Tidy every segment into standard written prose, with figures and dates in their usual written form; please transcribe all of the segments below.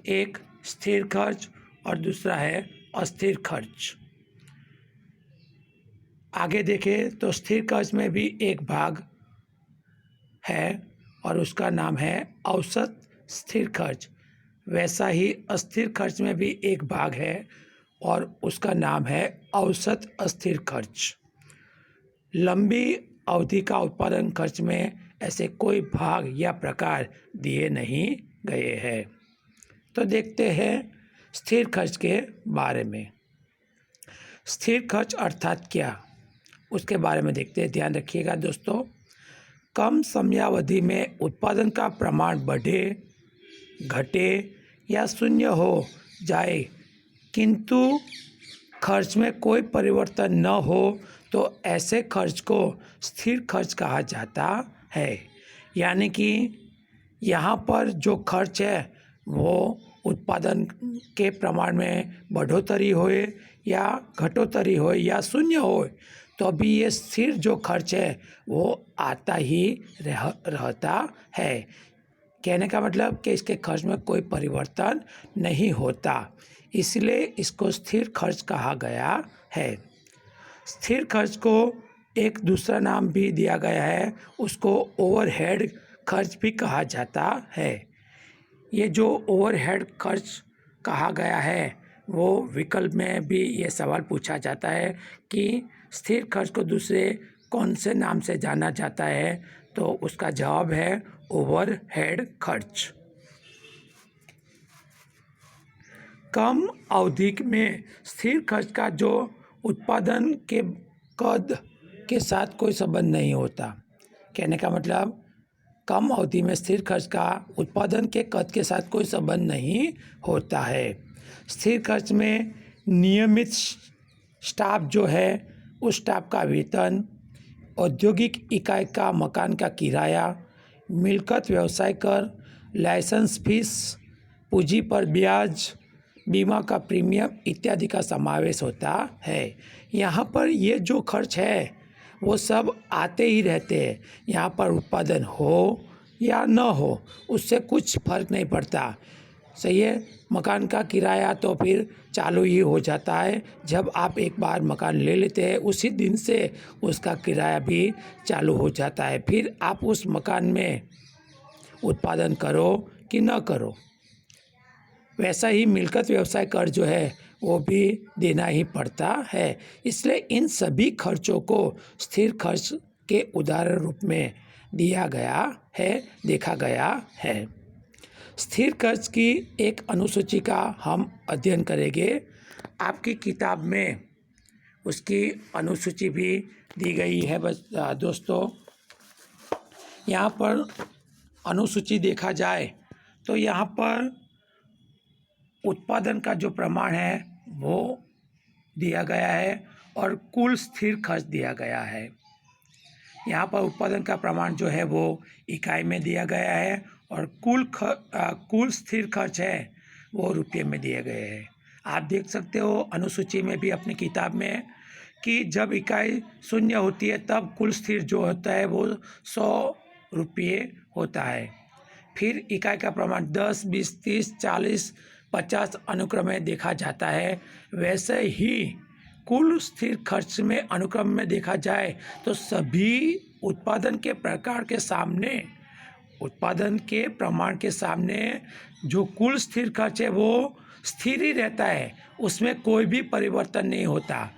एक स्थिर खर्च और दूसरा है अस्थिर खर्च। आगे देखें तो स्थिर खर्च में भी एक भाग है और उसका नाम है औसत स्थिर खर्च। वैसा ही अस्थिर खर्च में भी एक भाग है और उसका नाम है औसत अस्थिर खर्च। लंबी अवधि का उत्पादन खर्च में ऐसे कोई भाग या प्रकार दिए नहीं गए हैं। तो देखते हैं स्थिर खर्च के बारे में। स्थिर खर्च अर्थात क्या, उसके बारे में देखते हैं। ध्यान रखिएगा दोस्तों, कम समयावधि में उत्पादन का प्रमाण बढ़े, घटे या शून्य हो जाए किंतु खर्च में कोई परिवर्तन न हो तो ऐसे खर्च को स्थिर खर्च कहा जाता है। यानी कि यहाँ पर जो खर्च है वो उत्पादन के प्रमाण में बढ़ोतरी होए या घटोतरी होए या शून्य होए तो अभी ये स्थिर जो खर्च है वो आता ही रहता है। कहने का मतलब कि इसके खर्च में कोई परिवर्तन नहीं होता, इसलिए इसको स्थिर खर्च कहा गया है। स्थिर खर्च को एक दूसरा नाम भी दिया गया है, उसको ओवरहेड खर्च भी कहा जाता है। ये जो ओवरहेड खर्च कहा गया है वो विकल्प में भी ये सवाल पूछा जाता है कि स्थिर खर्च को दूसरे कौन से नाम से जाना जाता है, तो उसका जवाब है ओवरहेड खर्च। कम अवधि में स्थिर खर्च का जो उत्पादन के कद के साथ कोई संबंध नहीं होता। कहने का मतलब कम अवधि में स्थिर खर्च का उत्पादन के कद के साथ कोई संबंध नहीं होता है। स्थिर खर्च में नियमित स्टाफ जो है उस स्टाफ का वेतन, औद्योगिक इकाई का मकान का किराया, मिलकत व्यवसाय कर, लाइसेंस फीस, पूंजी पर ब्याज, बीमा का प्रीमियम इत्यादि का समावेश होता है। यहाँ पर ये जो खर्च है वो सब आते ही रहते हैं। यहाँ पर उत्पादन हो या न हो उससे कुछ फर्क नहीं पड़ता। सही है, मकान का किराया तो फिर चालू ही हो जाता है। जब आप एक बार मकान ले लेते हैं उसी दिन से उसका किराया भी चालू हो जाता है, फिर आप उस मकान में उत्पादन करो कि न करो। वैसा ही मिलकत व्यवसाय कर जो है वो भी देना ही पड़ता है। इसलिए इन सभी खर्चों को स्थिर खर्च के उदाहरण रूप में दिया गया है, देखा गया है। स्थिर खर्च की एक अनुसूची का हम अध्ययन करेंगे। आपकी किताब में उसकी अनुसूची भी दी गई है। बस दोस्तों, यहाँ पर अनुसूची देखा जाए तो यहाँ पर उत्पादन का जो प्रमाण है वो दिया गया है और कुल स्थिर खर्च दिया गया है। यहाँ पर उत्पादन का प्रमाण जो है वो इकाई में दिया गया है और कुल स्थिर खर्च है वो रुपये में दिए गए हैं। आप देख सकते हो अनुसूची में भी अपनी किताब में कि जब इकाई शून्य होती है तब कुल स्थिर जो होता है वो 100 रुपये होता है। फिर इकाई का प्रमाण 10, 20, 30, 40, 50 अनुक्रम में देखा जाता है। वैसे ही कुल स्थिर खर्च में अनुक्रम में देखा जाए तो सभी उत्पादन के प्रकार के सामने, उत्पादन के प्रमाण के सामने जो कुल स्थिर खर्च है वो स्थिर ही रहता है, उसमें कोई भी परिवर्तन नहीं होता।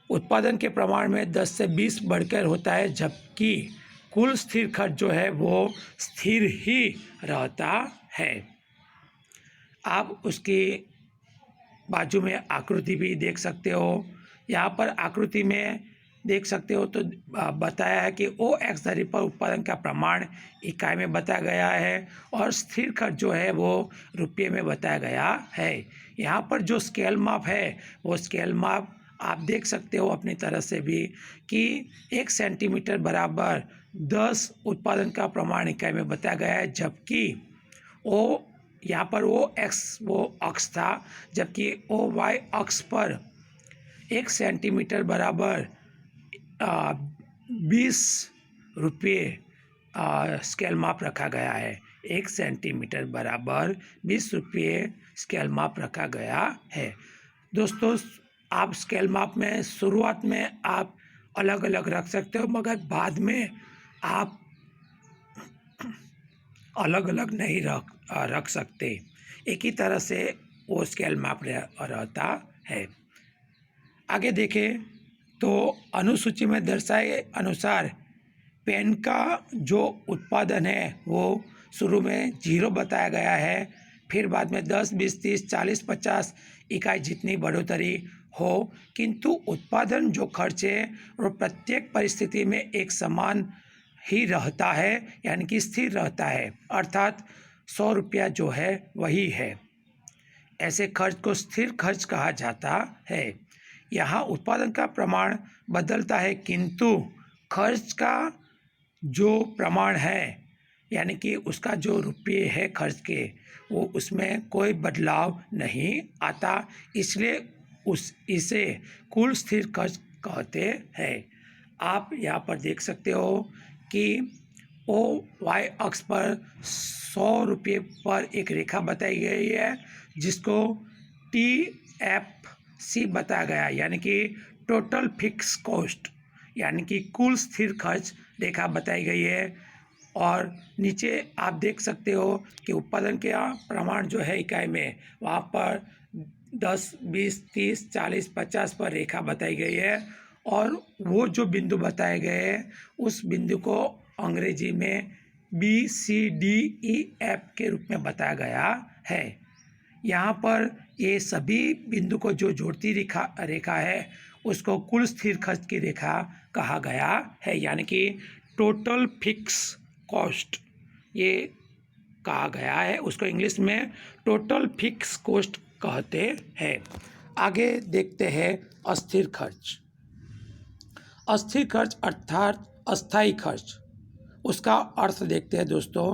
उत्पादन के प्रमाण में 10 से 20 बढ़कर होता है, जबकि कुल स्थिर खर्च जो है वो स्थिर ही रहता है। आप उसकी बाजू में आकृति भी देख सकते हो। यहाँ पर आकृति में देख सकते हो तो बताया है कि ओ एक्स धरी पर उत्पादन का प्रमाण इकाई में बताया गया है और स्थिर खर्च जो है वो रुपये में बताया गया है। यहाँ पर जो स्केल माप है वो स्केल माप आप देख सकते हो अपनी तरह से भी कि 1 सेंटीमीटर बराबर 10 उत्पादन का प्रमाण इकाई में बताया गया है, जबकि ओ यहाँ पर ओ एक्स वो अक्ष था, जबकि ओ वाई अक्ष पर 1 सेंटीमीटर बराबर 20 रुपये स्केल माप रखा गया है। 1 सेंटीमीटर बराबर 20 रुपये स्केल माप रखा गया है। दोस्तों, आप स्केल माप में शुरुआत में आप अलग अलग रख सकते हो, मगर बाद में आप अलग अलग नहीं रख सकते। एक ही तरह से वो स्केल माप रहता है। आगे देखें तो अनुसूची में दर्शाए अनुसार पेन का जो उत्पादन है वो शुरू में 0 बताया गया है, फिर बाद में 10, 20, 30, 40, 50 इकाई जितनी बढ़ोतरी हो, किंतु उत्पादन जो खर्च है वो प्रत्येक परिस्थिति में एक समान ही रहता है, यानी कि स्थिर रहता है, अर्थात 100 रुपया जो है वही है। ऐसे खर्च को स्थिर खर्च कहा जाता है। यहाँ उत्पादन का प्रमाण बदलता है, किंतु खर्च का जो प्रमाण है, यानी कि उसका जो रुपये है खर्च के, वो उसमें कोई बदलाव नहीं आता, इसलिए इसे कुल स्थिर खर्च कहते हैं। आप यहाँ पर देख सकते हो कि ओ वाई अक्ष पर 100 रुपये पर एक रेखा बताई गई है, जिसको TFC बताया गया, यानी कि टोटल फिक्स कॉस्ट, यानी कि कुल स्थिर खर्च रेखा बताई गई है। और नीचे आप देख सकते हो कि उत्पादन के प्रमाण जो है इकाई में, वहाँ पर 10, 20, 30, 40, 50 पर रेखा बताई गई है, और वो जो बिंदु बताए गए हैं उस बिंदु को अंग्रेजी में BCDEF के रूप में बताया गया है। यहाँ पर ये सभी बिंदु को जो जोड़ती रेखा है उसको कुल स्थिर खर्च की रेखा कहा गया है, यानी कि टोटल फिक्स कॉस्ट ये कहा गया है, उसको इंग्लिश में टोटल फिक्स कॉस्ट कहते हैं। आगे देखते हैं अस्थिर खर्च। अस्थिर खर्च अर्थात अस्थायी खर्च, उसका अर्थ देखते हैं दोस्तों।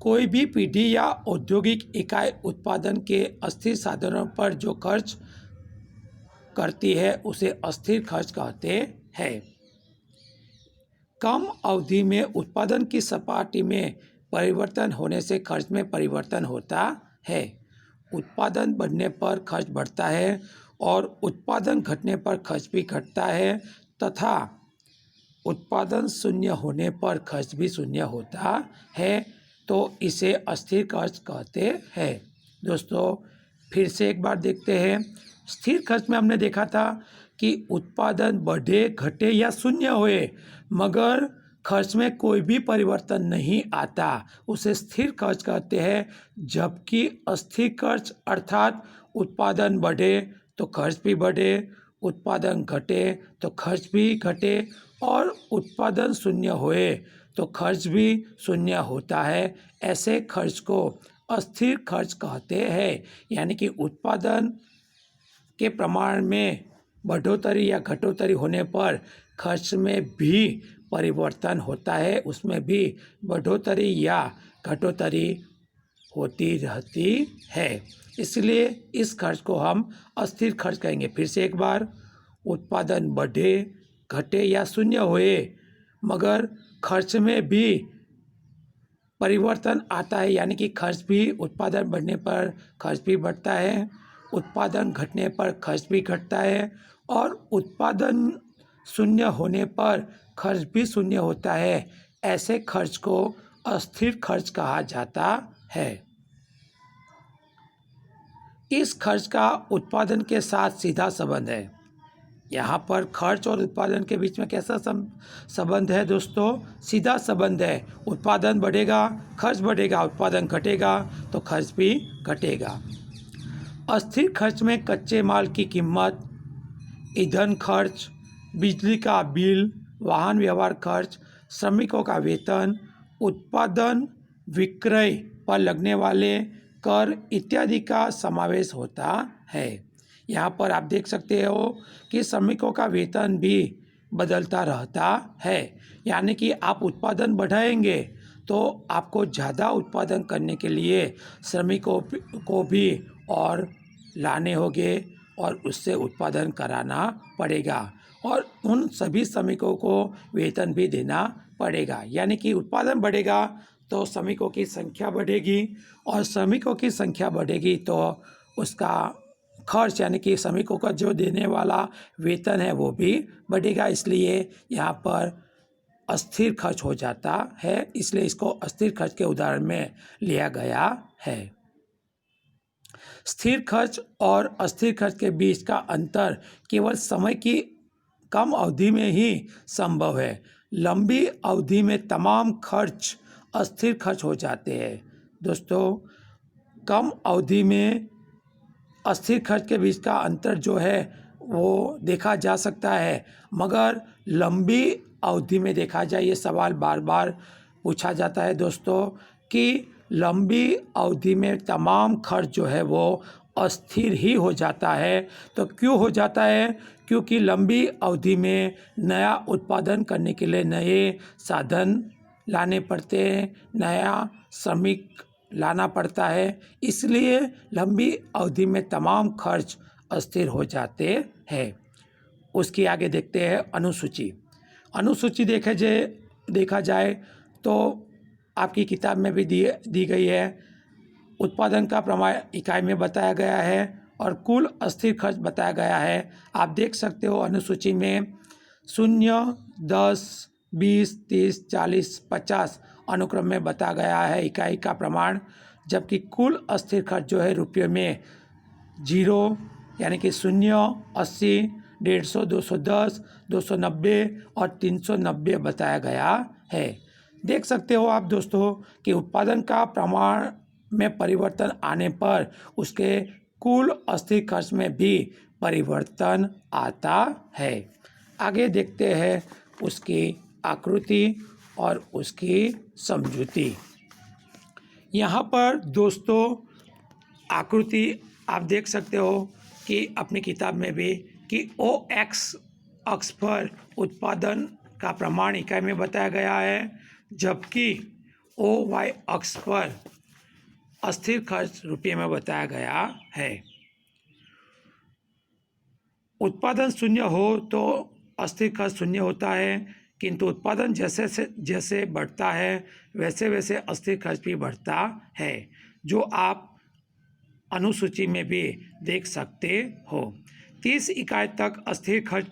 कोई भी पीढ़ी या औद्योगिक इकाई उत्पादन के अस्थिर साधनों पर जो खर्च करती है उसे अस्थिर खर्च कहते हैं। कम अवधि में उत्पादन की सपाटी में परिवर्तन होने से खर्च में परिवर्तन होता है। उत्पादन बढ़ने पर खर्च बढ़ता है और उत्पादन घटने पर खर्च भी घटता है, तथा उत्पादन शून्य होने पर खर्च भी शून्य होता है, तो इसे अस्थिर खर्च कहते हैं। दोस्तों, फिर से एक बार देखते हैं। स्थिर खर्च में हमने देखा था कि उत्पादन बढ़े, घटे या शून्य हुए, मगर खर्च में कोई भी परिवर्तन नहीं आता, उसे स्थिर खर्च कहते हैं। जबकि अस्थिर खर्च अर्थात उत्पादन बढ़े तो खर्च भी बढ़े, उत्पादन घटे तो खर्च भी घटे, और उत्पादन शून्य हुए तो खर्च भी शून्य होता है। ऐसे खर्च को अस्थिर खर्च कहते हैं, यानी कि उत्पादन के प्रमाण में बढ़ोतरी या घटोतरी होने पर खर्च में भी परिवर्तन होता है, उसमें भी बढ़ोतरी या घटोतरी होती रहती है, इसलिए इस खर्च को हम अस्थिर खर्च कहेंगे। फिर से एक बार, उत्पादन बढ़े, घटे या शून्य हुए, मगर खर्च में भी परिवर्तन आता है, यानी कि खर्च भी, उत्पादन बढ़ने पर खर्च भी बढ़ता है, उत्पादन घटने पर खर्च भी घटता है, और उत्पादन शून्य होने पर खर्च भी शून्य होता है। ऐसे खर्च को अस्थिर खर्च कहा जाता है। इस खर्च का उत्पादन के साथ सीधा संबंध है। यहाँ पर खर्च और उत्पादन के बीच में कैसा संबंध है दोस्तों? सीधा संबंध है। उत्पादन बढ़ेगा, खर्च बढ़ेगा, उत्पादन घटेगा तो खर्च भी घटेगा। अस्थिर खर्च में कच्चे माल की कीमत, ईंधन खर्च, बिजली का बिल, वाहन व्यवहार खर्च, श्रमिकों का वेतन, उत्पादन विक्रय पर लगने वाले कर इत्यादि का समावेश होता है। यहाँ पर आप देख सकते हो कि श्रमिकों का वेतन भी बदलता रहता है, यानी कि आप उत्पादन बढ़ाएंगे तो आपको ज़्यादा उत्पादन करने के लिए श्रमिकों को भी और लाने होंगे और उससे उत्पादन कराना पड़ेगा, और उन सभी श्रमिकों को वेतन भी देना पड़ेगा। यानी कि उत्पादन बढ़ेगा तो श्रमिकों की संख्या बढ़ेगी, और श्रमिकों की संख्या बढ़ेगी तो उसका खर्च यानी कि श्रमिकों का जो देने वाला वेतन है वो भी बढ़ेगा। इसलिए यहाँ पर अस्थिर खर्च हो जाता है, इसलिए इसको अस्थिर खर्च के उदाहरण में लिया गया है। स्थिर खर्च और अस्थिर खर्च के बीच का अंतर केवल समय की कम अवधि में ही संभव है। लंबी अवधि में तमाम खर्च अस्थिर खर्च हो जाते हैं। दोस्तों, कम अवधि में अस्थिर खर्च के बीच का अंतर जो है वो देखा जा सकता है, मगर लंबी अवधि में देखा जाए, ये सवाल बार बार पूछा जाता है दोस्तों कि लंबी अवधि में तमाम खर्च जो है वो अस्थिर ही हो जाता है। तो क्यों हो जाता है? क्योंकि लंबी अवधि में नया उत्पादन करने के लिए नए साधन लाने पड़ते हैं, नया श्रमिक लाना पड़ता है, इसलिए लंबी अवधि में तमाम खर्च अस्थिर हो जाते हैं। उसकी आगे देखते हैं अनुसूची। अनुसूची देखा जाए तो आपकी किताब में भी दी गई है। उत्पादन का प्रमाण इकाई में बताया गया है और कुल अस्थिर खर्च बताया गया है। आप देख सकते हो अनुसूची में 0, 10, 20, 30, 40, 50 अनुक्रम में बताया गया है इकाई का प्रमाण, जबकि कुल अस्थिर खर्च जो है रुपये में 0 यानी कि 0, 80, 150, 210, 290 और 390 बताया गया है। देख सकते हो आप दोस्तों कि उत्पादन का प्रमाण में परिवर्तन आने पर उसके कुल अस्थिर खर्च में भी परिवर्तन आता है। आगे देखते हैं उसकी आकृति और उसकी समझूती। यहाँ पर दोस्तों आकृति आप देख सकते हो कि अपनी किताब में भी कि OX अक्ष पर उत्पादन का प्रमाण इकाई में बताया गया है, जबकि OY अक्ष पर अस्थिर खर्च रुपये में बताया गया है। उत्पादन 0 हो तो अस्थिर खर्च 0 होता है, किंतु उत्पादन जैसे जैसे बढ़ता है वैसे वैसे अस्थिर खर्च भी बढ़ता है, जो आप अनुसूची में भी देख सकते हो। 30 इकाई तक अस्थिर खर्च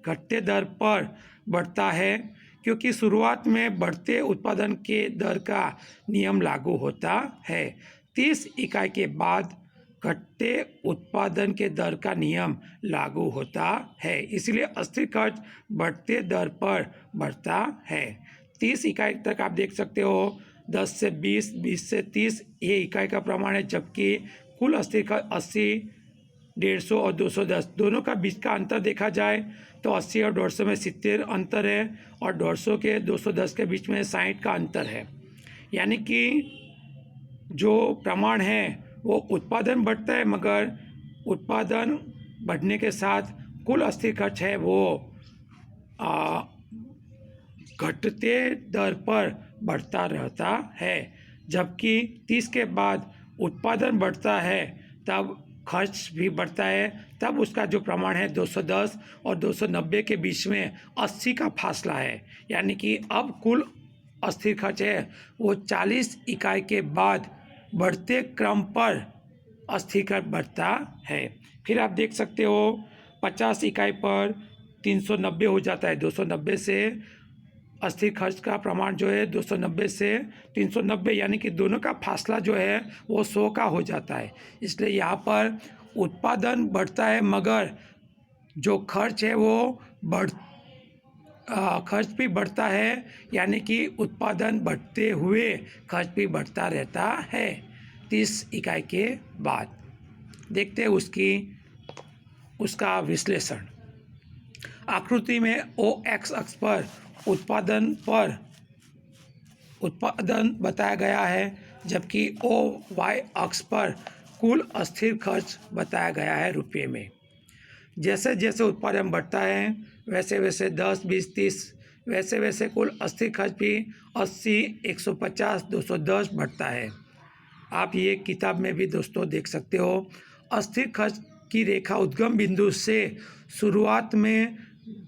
घटते दर पर बढ़ता है, क्योंकि शुरुआत में बढ़ते उत्पादन के दर का नियम लागू होता है। 30 इकाई के बाद घटते उत्पादन के दर का नियम लागू होता है, इसलिए अस्थिर खर्च बढ़ते दर पर बढ़ता है। 30 इकाई तक आप देख सकते हो, 10 से 20, 20 से 30 ये इकाई का प्रमाण है, जबकि कुल अस्थिर खर्च 80, 150 और 210 दोनों का बीच का अंतर देखा जाए तो 80 और 150 में 70 अंतर है और 150 के 210 के बीच में 60 का अंतर है। यानी कि जो प्रमाण है वो उत्पादन बढ़ता है, मगर उत्पादन बढ़ने के साथ कुल अस्थिर खर्च है वो घटते दर पर बढ़ता रहता है। जबकि 30 के बाद उत्पादन बढ़ता है तब खर्च भी बढ़ता है, तब उसका जो प्रमाण है 210 और 290 के बीच में 80 का फासला है। यानी कि अब कुल अस्थिर खर्च है वो 40 इकाई के बाद बढ़ते क्रम पर अस्थिर खर्च बढ़ता है। फिर आप देख सकते हो 50 इकाई पर 390 हो जाता है। 290 से अस्थिर खर्च का प्रमाण जो है 290 से 390, यानी कि दोनों का फासला जो है वो 100 का हो जाता है। इसलिए यहाँ पर उत्पादन बढ़ता है मगर जो खर्च है वो खर्च भी बढ़ता है, यानी कि उत्पादन बढ़ते हुए खर्च भी बढ़ता रहता है 30 इकाई के बाद। देखते हैं उसका विश्लेषण। आकृति में OX अक्ष पर उत्पादन बताया गया है, जबकि OY अक्ष पर कुल अस्थिर खर्च बताया गया है रुपये में। जैसे जैसे उत्पादन बढ़ता है वैसे वैसे 10, 20, 30 वैसे वैसे कुल अस्थिर खर्च भी 80, 150, 210 बढ़ता है। आप ये किताब में भी दोस्तों देख सकते हो। अस्थिर खर्च की रेखा उद्गम बिंदु से शुरुआत में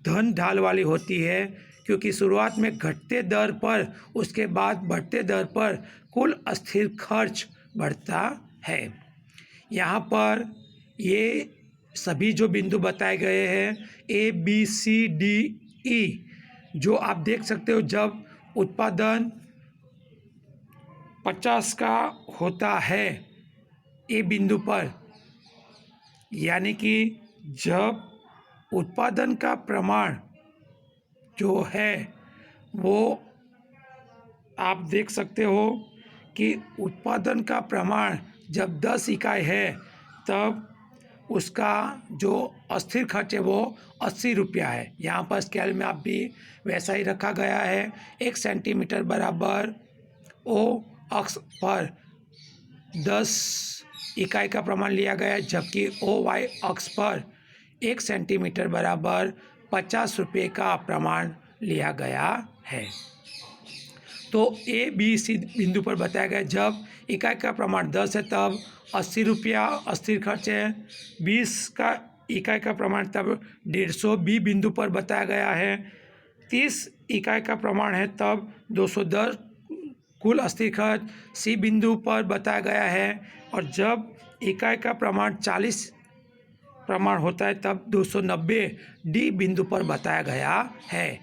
धन ढाल वाली होती है, क्योंकि शुरुआत में घटते दर पर उसके बाद बढ़ते दर पर कुल स्थिर खर्च बढ़ता है। यहाँ पर ये सभी जो बिंदु बताए गए हैं A B C D E, जो आप देख सकते हो जब उत्पादन 50 का होता है ए बिंदु पर, यानी कि जब उत्पादन का प्रमाण जो है वो आप देख सकते हो कि उत्पादन का प्रमाण जब 10 इकाई है तब उसका जो अस्थिर खर्च है वो 80 रुपया है। यहाँ पर स्केल में आप भी वैसा ही रखा गया है। 1 सेंटीमीटर बराबर ओ अक्ष पर 10 इकाई का प्रमाण लिया गया है, जबकि ओ वाई अक्ष पर 1 सेंटीमीटर बराबर 50 रुपये का प्रमाण लिया गया है। तो ए बी सी बिंदु पर बताया गया जब इकाई का प्रमाण 10 है तब 80 रुपया स्थिर खर्च है। 20 का इकाई का प्रमाण तब 150 बी बिंदु पर बताया गया है। 30 इकाई का प्रमाण है तब 210 कुल स्थिर खर्च सी बिंदु पर बताया गया है। और जब इकाई का प्रमाण 40 प्रमाण होता है तब 290 डी बिंदु पर बताया गया है।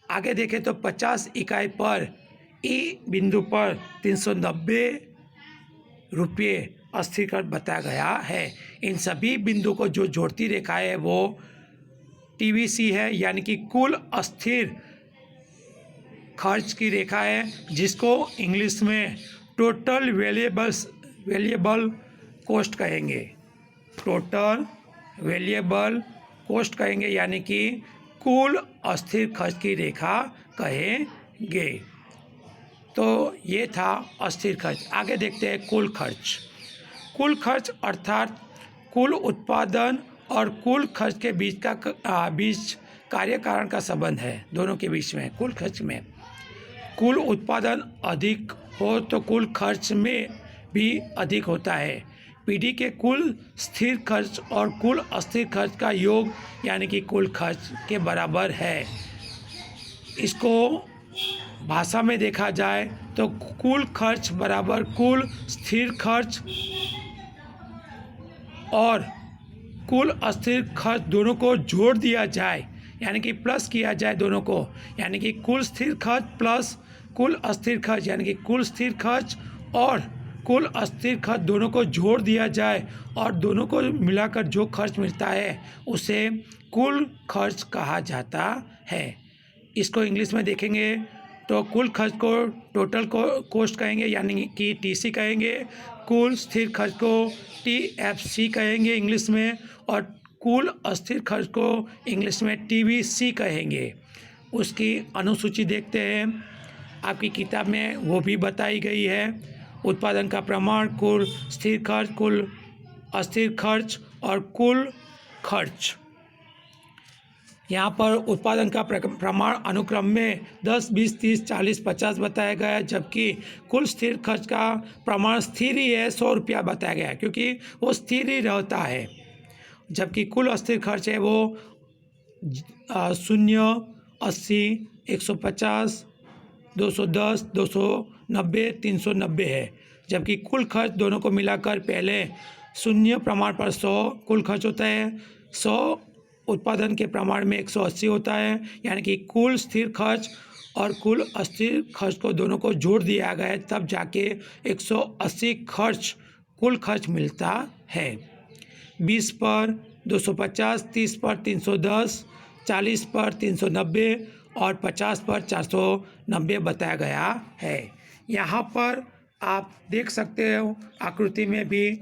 आगे देखें तो 50 इकाई पर ई बिंदु पर 390 रुपये स्थिर खर्च बताया गया है। इन सभी बिंदु को जो जोड़ती रेखा है वो टीवीसी है, यानी कि कुल स्थिर खर्च की रेखा है, जिसको इंग्लिश में टोटल वेरिएबल कॉस्ट कहेंगे। टोटल वेरिएबल कॉस्ट कहेंगे, यानी कि कुल स्थिर खर्च की रेखा कहेंगे। तो ये था अस्थिर खर्च। आगे देखते हैं कुल खर्च। कुल खर्च अर्थात कुल उत्पादन और कुल खर्च के बीच कार्य कारण का संबंध है, दोनों के बीच में। कुल खर्च में कुल उत्पादन अधिक हो तो कुल खर्च में भी अधिक होता है। पीडी के कुल स्थिर खर्च और कुल अस्थिर खर्च का योग यानी कि कुल खर्च के बराबर है। इसको भाषा में देखा जाए तो कुल खर्च बराबर कुल स्थिर खर्च और कुल अस्थिर खर्च दोनों को जोड़ दिया जाए, यानी कि प्लस किया जाए दोनों को, यानी कि कुल स्थिर खर्च प्लस कुल अस्थिर खर्च, यानी कि कुल स्थिर खर्च और कुल अस्थिर खर्च दोनों को जोड़ दिया जाए और दोनों को मिलाकर जो खर्च मिलता है उसे कुल खर्च कहा जाता है। इसको इंग्लिश में देखेंगे तो कुल खर्च को टोटल कॉस्ट कहेंगे, यानी कि टीसी कहेंगे। कुल स्थिर खर्च को टीएफसी कहेंगे इंग्लिश में, और कुल अस्थिर खर्च को इंग्लिश में टीवीसी कहेंगे। उसकी अनुसूची देखते हैं, आपकी किताब में वो भी बताई गई है। उत्पादन का प्रमाण, कुल स्थिर खर्च, कुल अस्थिर खर्च और कुल खर्च। यहाँ पर उत्पादन का प्रमाण अनुक्रम में 10, 20, 30, 40, 50 बताया गया है, जबकि कुल स्थिर खर्च का प्रमाण स्थिर ही है, 100 रुपया बताया गया है, क्योंकि वो स्थिर ही रहता है। जबकि कुल अस्थिर खर्च है वो 0, 80, 150, 210, 290, 390 है। जबकि कुल खर्च दोनों को मिलाकर पहले 0 प्रमाण पर 100 कुल खर्च होता है, 100 उत्पादन के प्रमाण में 180 होता है, यानी कि कुल स्थिर खर्च और कुल अस्थिर खर्च को दोनों को जोड़ दिया गया है, तब जाके 180 खर्च कुल खर्च मिलता है। 20 पर 250, 30 पर 310, 40 पर 390 और 50 पर 490 बताया गया है। यहाँ पर आप देख सकते हो आकृति में भी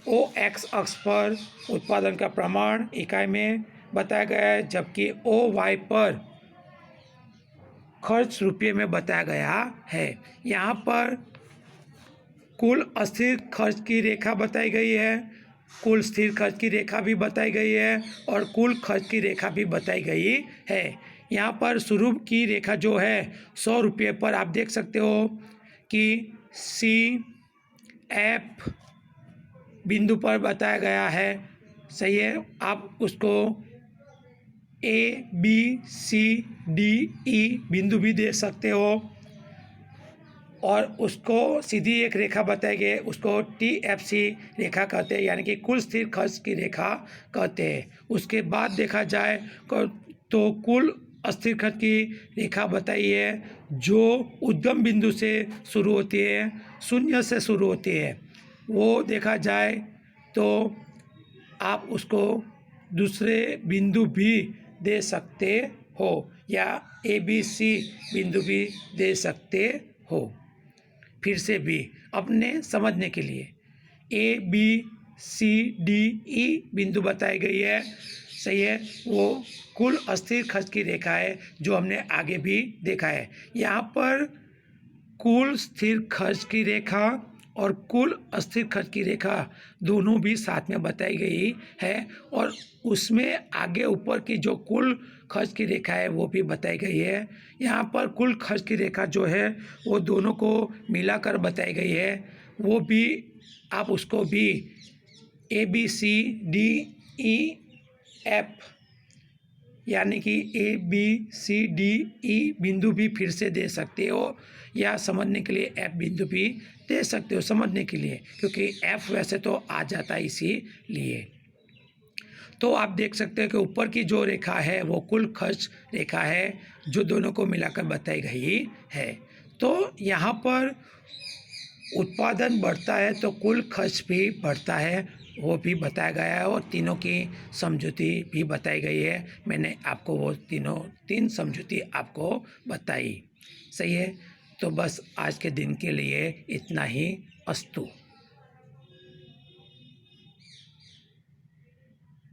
ओ एक्स अक्ष पर उत्पादन का प्रमाण इकाई में बताया गया है, जबकि ओ वाई पर खर्च रुपये में बताया गया है। यहाँ पर कुल अस्थिर खर्च की रेखा बताई गई है, कुल स्थिर खर्च की रेखा भी बताई गई है और कुल खर्च की रेखा भी बताई गई है। यहाँ पर शुरू की रेखा जो है 100 रुपये पर आप देख सकते हो कि सी एफ बिंदु पर बताया गया है। सही है, आप उसको A B C D E बिंदु भी दे सकते हो, और उसको सीधी एक रेखा बताई गई उसको TFC रेखा कहते हैं, यानी कि कुल स्थिर खर्च की रेखा कहते हैं। उसके बाद देखा जाए तो कुल अस्थिर खर्च की रेखा बताई है जो उद्गम बिंदु से शुरू होती है, शून्य से शुरू होती है। वो देखा जाए तो आप उसको दूसरे बिंदु भी दे सकते हो या ABC बिंदु भी दे सकते हो। फिर से भी अपने समझने के लिए ABCDE बिंदु बताई गई है, सही है। वो कुल अस्थिर खर्च की रेखा है जो हमने आगे भी देखा है। यहाँ पर कुल स्थिर खर्च की रेखा और कुल अस्थिर खर्च की रेखा दोनों भी साथ में बताई गई है, और उसमें आगे ऊपर की जो कुल खर्च की रेखा है वो भी बताई गई है। यहाँ पर कुल खर्च की रेखा जो है वो दोनों को मिलाकर बताई गई है, वो भी आप उसको भी ABCDEF यानी कि ABCDE बिंदु भी फिर से दे सकते हो, या समझने के लिए F बिंदु भी दे सकते हो समझने के लिए, क्योंकि F वैसे तो आ जाता है इसीलिए। तो आप देख सकते हैं कि ऊपर की जो रेखा है वो कुल खर्च रेखा है जो दोनों को मिलाकर बताई गई है। तो यहाँ पर उत्पादन बढ़ता है तो कुल खर्च भी बढ़ता है, वो भी बताया गया है, और तीनों की समझौती भी बताई गई है। मैंने आपको वो तीन समझौती आपको बताई, सही है। तो बस आज के दिन के लिए इतना ही। अस्तु।